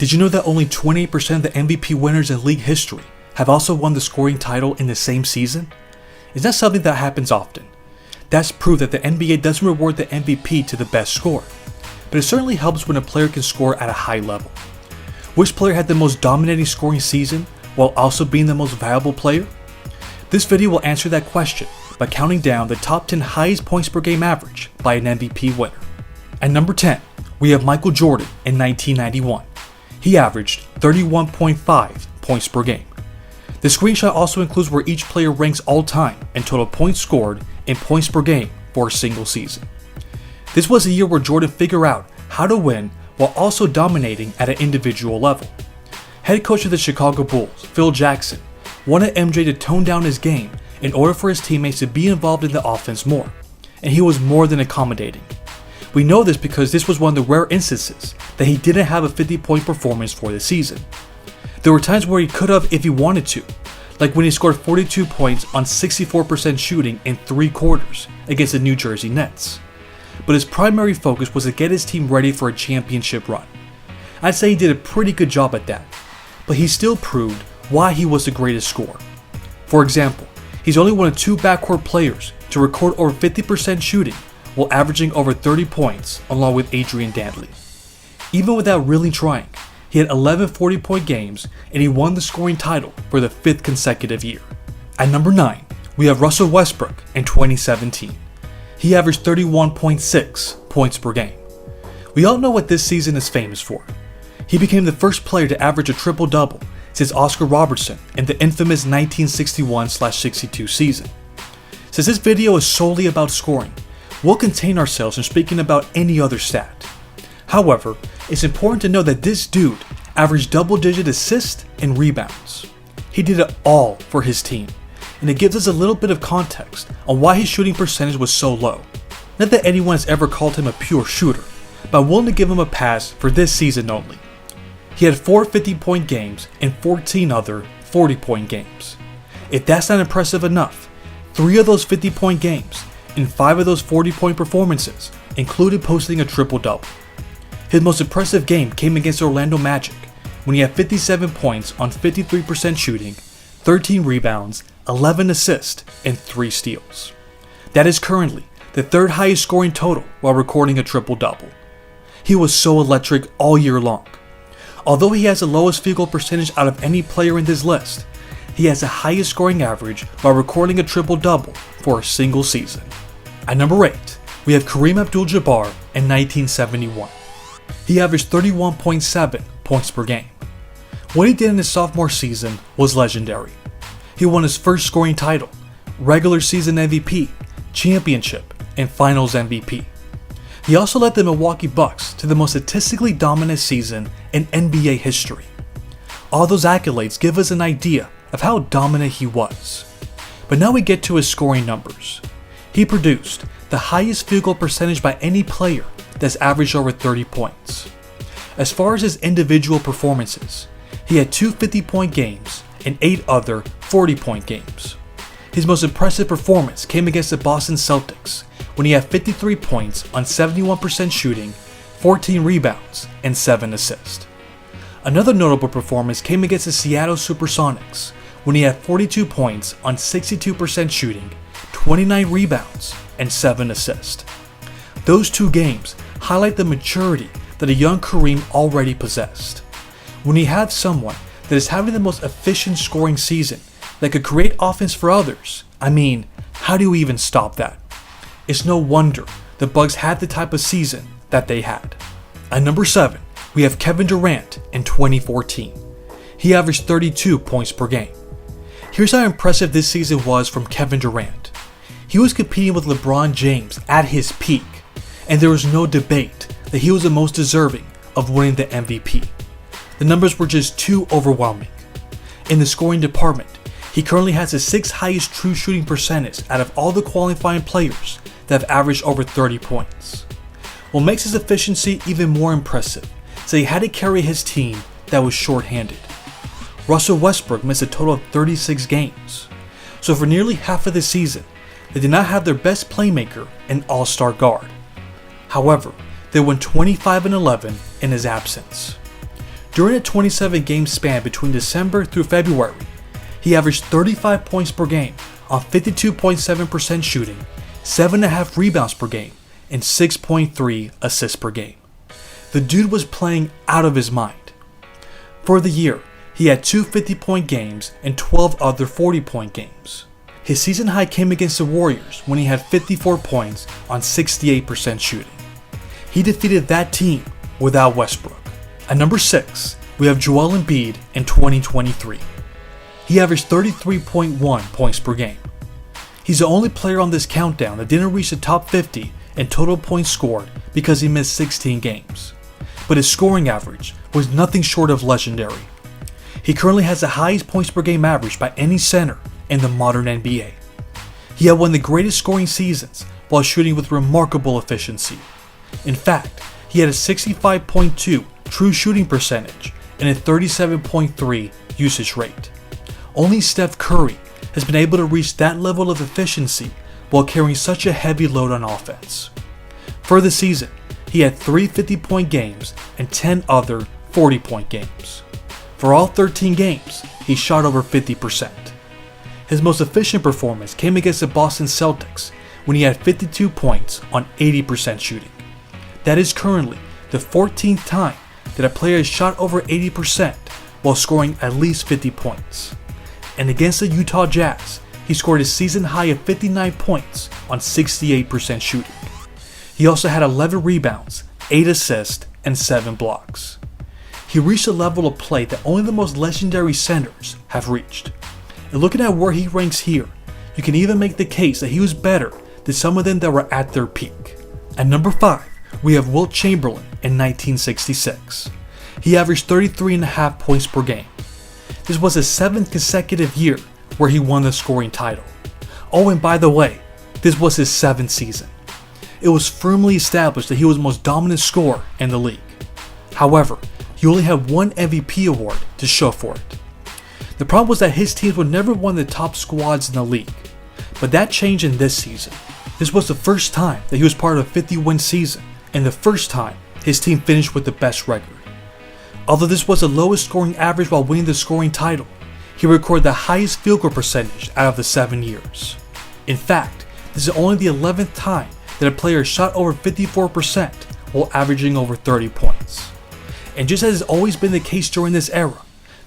Did you know that only 28% of the MVP winners in league history have also won the scoring title in the same season? It's not something that happens often. That's proof that the NBA doesn't reward the MVP to the best scorer, but it certainly helps when a player can score at a high level. Which player had the most dominating scoring season while also being the most valuable player? This video will answer that question by counting down the top 10 highest points per game average by an MVP winner. At number 10, we have Michael Jordan in 1991. He averaged 31.5 points per game. The screenshot also includes where each player ranks all time in total points scored and points per game for a single season. This was a year where Jordan figured out how to win while also dominating at an individual level. Head coach of the Chicago Bulls, Phil Jackson, wanted MJ to tone down his game in order for his teammates to be involved in the offense more, and he was more than accommodating. We know this because this was one of the rare instances that he didn't have a 50-point performance for the season. There were times where he could have if he wanted to, like when he scored 42 points on 64% shooting in 3 quarters against the New Jersey Nets. But his primary focus was to get his team ready for a championship run. I'd say he did a pretty good job at that, but he still proved why he was the greatest scorer. For example, he's only one of 2 backcourt players to record over 50% shooting while averaging over 30 points along with Adrian Dantley. Even without really trying, he had 11 40-point games and he won the scoring title for the 5th consecutive year. At number 9, we have Russell Westbrook in 2017. He averaged 31.6 points per game. We all know what this season is famous for. He became the first player to average a triple-double since Oscar Robertson in the infamous 1961-62 season. Since this video is solely about scoring, we'll contain ourselves from speaking about any other stat. However, it's important to know that this dude averaged double-digit assists and rebounds. He did it all for his team, and it gives us a little bit of context on why his shooting percentage was so low. Not that anyone has ever called him a pure shooter, but I'm willing to give him a pass for this season only. He had 4 50-point games and 14 other 40-point games. If that's not impressive enough, 3 of those 50-point games and 5 of those 40-point performances included posting a triple-double. His most impressive game came against Orlando Magic when he had 57 points on 53% shooting, 13 rebounds, 11 assists, and 3 steals. That is currently the 3rd highest scoring total while recording a triple-double. He was so electric all year long. Although he has the lowest field goal percentage out of any player in this list, he has the highest scoring average while recording a triple-double for a single season. At number 8, we have Kareem Abdul-Jabbar in 1971. He averaged 31.7 points per game. What he did in his sophomore season was legendary. He won his first scoring title, regular season MVP, championship, and finals MVP. He also led the Milwaukee Bucks to the most statistically dominant season in NBA history. All those accolades give us an idea of how dominant he was. But now we get to his scoring numbers. He produced the highest field goal percentage by any player that's averaged over 30 points. As far as his individual performances, he had 2 50-point games and 8 other 40-point games. His most impressive performance came against the Boston Celtics when he had 53 points on 71% shooting, 14 rebounds, and 7 assists. Another notable performance came against the Seattle Supersonics when he had 42 points on 62% shooting, 29 rebounds, and 7 assists. Those 2 games highlight the maturity that a young Kareem already possessed. When you have someone that is having the most efficient scoring season that could create offense for others, how do you even stop that? It's no wonder the Bucks had the type of season that they had. At number 7, we have Kevin Durant in 2014. He averaged 32 points per game. Here's how impressive this season was from Kevin Durant. He was competing with LeBron James at his peak, and there was no debate that he was the most deserving of winning the MVP. The numbers were just too overwhelming. In the scoring department, he currently has the 6th highest true shooting percentage out of all the qualifying players that have averaged over 30 points. What makes his efficiency even more impressive is that he had to carry his team that was short-handed. Russell Westbrook missed a total of 36 games, so for nearly half of the season, they did not have their best playmaker and all-star guard. However, they went 25-11 in his absence. During a 27-game span between December through February, he averaged 35 points per game on 52.7% shooting, 7.5 rebounds per game, and 6.3 assists per game. The dude was playing out of his mind. For the year, he had 2 50-point games and 12 other 40-point games. His season high came against the Warriors when he had 54 points on 68% shooting. He defeated that team without Westbrook. At number 6, we have Joel Embiid in 2023. He averaged 33.1 points per game. He's the only player on this countdown that didn't reach the top 50 in total points scored because he missed 16 games. But his scoring average was nothing short of legendary. He currently has the highest points per game average by any center in the modern NBA. He had one of the greatest scoring seasons while shooting with remarkable efficiency. In fact, he had a 65.2 true shooting percentage and a 37.3 usage rate. Only Steph Curry has been able to reach that level of efficiency while carrying such a heavy load on offense. For the season, he had 3 50-point games and 10 other 40-point games. For all 13 games, he shot over 50%. His most efficient performance came against the Boston Celtics when he had 52 points on 80% shooting. That is currently the 14th time that a player has shot over 80% while scoring at least 50 points. And against the Utah Jazz, he scored a season high of 59 points on 68% shooting. He also had 11 rebounds, 8 assists, and 7 blocks. He reached a level of play that only the most legendary centers have reached. And looking at where he ranks here, you can even make the case that he was better than some of them that were at their peak. At number 5, we have Wilt Chamberlain in 1966. He averaged 33.5 points per game. This was his 7th consecutive year where he won the scoring title. Oh, and by the way, this was his 7th season. It was firmly established that he was the most dominant scorer in the league. However, he only had one MVP award to show for it. The problem was that his teams were never one of the top squads in the league, but that changed in this season. This was the first time that he was part of a 50-win season, and the first time his team finished with the best record. Although this was the lowest scoring average while winning the scoring title, he recorded the highest field goal percentage out of the 7 years. In fact, this is only the 11th time that a player shot over 54% while averaging over 30 points. And just as has always been the case during this era,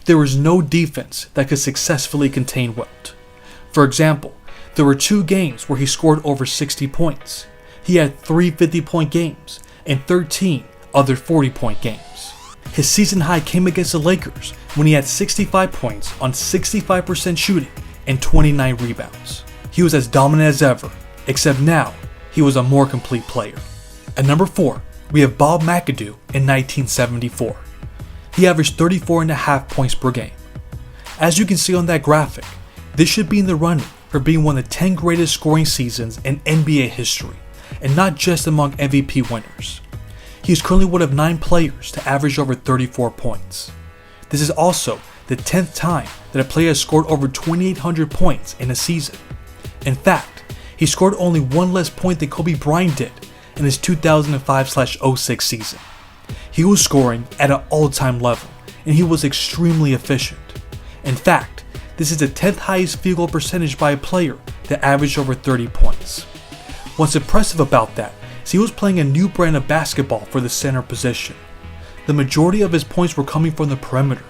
there was no defense that could successfully contain Wilt. For example, there were 2 games where he scored over 60 points. He had 3 50-point games and 13 other 40-point games. His season high came against the Lakers when he had 65 points on 65% shooting and 29 rebounds. He was as dominant as ever, except now he was a more complete player. At number 4, we have Bob McAdoo in 1974. He averaged 34.5 points per game. As you can see on that graphic, this should be in the running for being one of the 10 greatest scoring seasons in NBA history, and not just among MVP winners. He is currently one of 9 players to average over 34 points. This is also the 10th time that a player has scored over 2,800 points in a season. In fact, he scored only 1 less point than Kobe Bryant did in his 2005/06 season. He was scoring at an all-time level, and he was extremely efficient. In fact, this is the 10th highest field goal percentage by a player that averaged over 30 points. What's impressive about that is he was playing a new brand of basketball for the center position. The majority of his points were coming from the perimeter.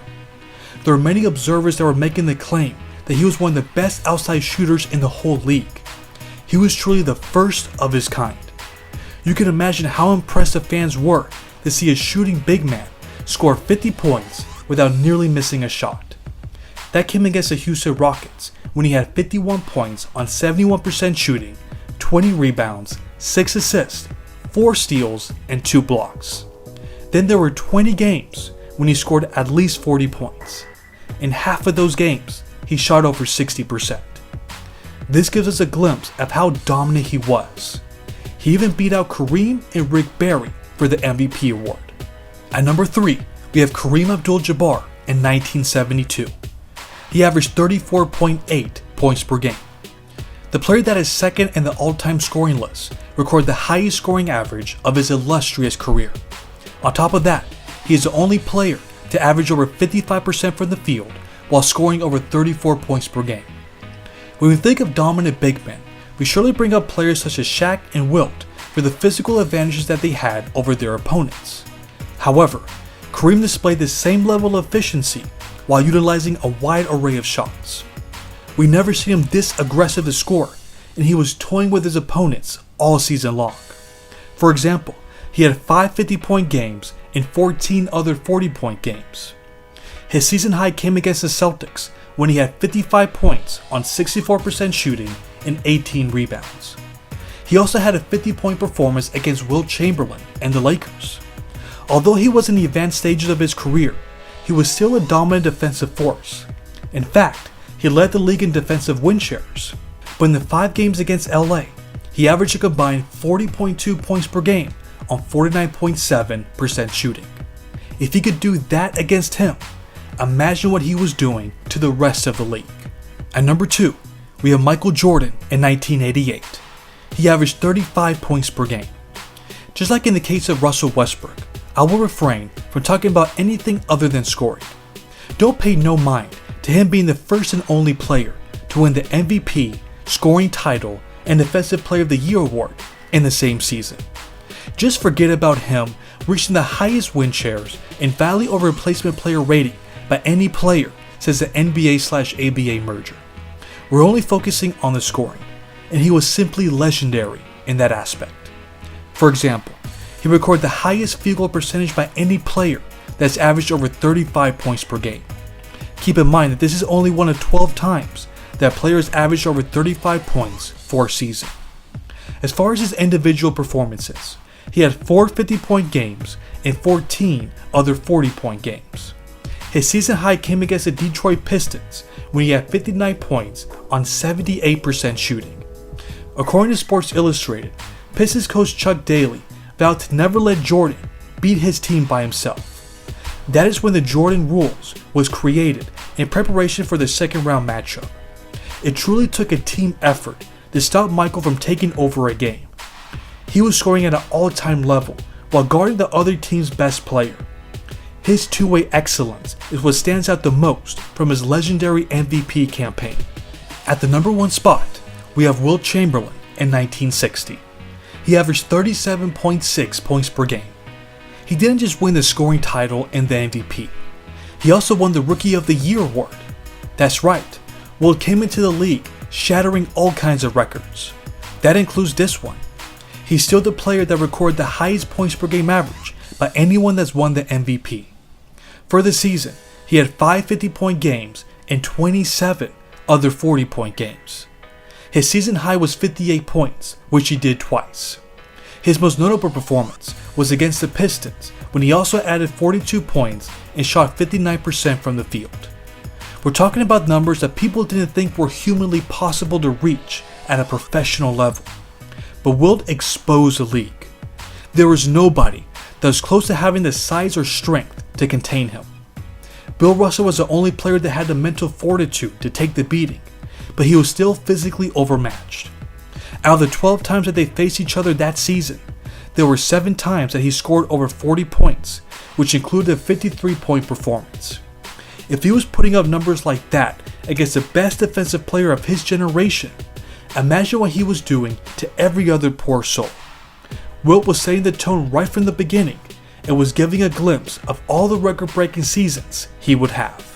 There are many observers that were making the claim that he was one of the best outside shooters in the whole league. He was truly the first of his kind. You can imagine how impressed the fans were to see a shooting big man score 50 points without nearly missing a shot. That came against the Houston Rockets when he had 51 points on 71% shooting, 20 rebounds, 6 assists, 4 steals, and 2 blocks. Then there were 20 games when he scored at least 40 points. In half of those games, he shot over 60%. This gives us a glimpse of how dominant he was. He even beat out Kareem and Rick Barry for the MVP award. At number 3, we have Kareem Abdul-Jabbar in 1972. He averaged 34.8 points per game. The player that is second in the all-time scoring list recorded the highest scoring average of his illustrious career. On top of that, he is the only player to average over 55% from the field while scoring over 34 points per game. When we think of dominant big men, we surely bring up players such as Shaq and Wilt for the physical advantages that they had over their opponents. However, Kareem displayed the same level of efficiency while utilizing a wide array of shots. We never see him this aggressive to score, and he was toying with his opponents all season long. For example, he had 5 50-point games and 14 other 40-point games. His season high came against the Celtics when he had 55 points on 64% shooting and 18 rebounds. He also had a 50-point performance against Wilt Chamberlain and the Lakers. Although he was in the advanced stages of his career, he was still a dominant defensive force. In fact, he led the league in defensive win shares. But in the 5 games against LA, he averaged a combined 40.2 points per game on 49.7% shooting. If he could do that against him, imagine what he was doing to the rest of the league. At number 2, we have Michael Jordan in 1988. He averaged 35 points per game. Just like in the case of Russell Westbrook, I will refrain from talking about anything other than scoring. Don't pay no mind to him being the first and only player to win the MVP, scoring title, and Defensive Player of the Year award in the same season. Just forget about him reaching the highest win shares and value over replacement player rating by any player since the NBA/ABA merger. We're only focusing on the scoring, and he was simply legendary in that aspect. For example, he recorded the highest field goal percentage by any player that's averaged over 35 points per game. Keep in mind that this is only one of 12 times that players averaged over 35 points for a season. As far as his individual performances, he had 4 50-point games and 14 other 40-point games. His season high came against the Detroit Pistons when he had 59 points on 78% shooting. According to Sports Illustrated, Pistons coach Chuck Daly vowed to never let Jordan beat his team by himself. That is when the Jordan rules was created in preparation for the second round matchup. It truly took a team effort to stop Michael from taking over a game. He was scoring at an all-time level while guarding the other team's best player. His two-way excellence is what stands out the most from his legendary MVP campaign. At the number 1 spot, we have Wilt Chamberlain in 1960. He averaged 37.6 points per game. He didn't just win the scoring title and the MVP. He also won the Rookie of the Year award. That's right, Wilt came into the league shattering all kinds of records. That includes this one. He's still the player that recorded the highest points per game average by anyone that's won the MVP. For the season, he had 5 50-point games and 27 other 40-point games. His season high was 58 points, which he did twice. His most notable performance was against the Pistons when he also added 42 points and shot 59% from the field. We're talking about numbers that people didn't think were humanly possible to reach at a professional level. But Wilt exposed the league. There was nobody that was close to having the size or strength to contain him. Bill Russell was the only player that had the mental fortitude to take the beating, but he was still physically overmatched. Out of the 12 times that they faced each other that season, there were 7 times that he scored over 40 points, which included a 53-point performance. If he was putting up numbers like that against the best defensive player of his generation, imagine what he was doing to every other poor soul. Wilt was setting the tone right from the beginning and was giving a glimpse of all the record-breaking seasons he would have.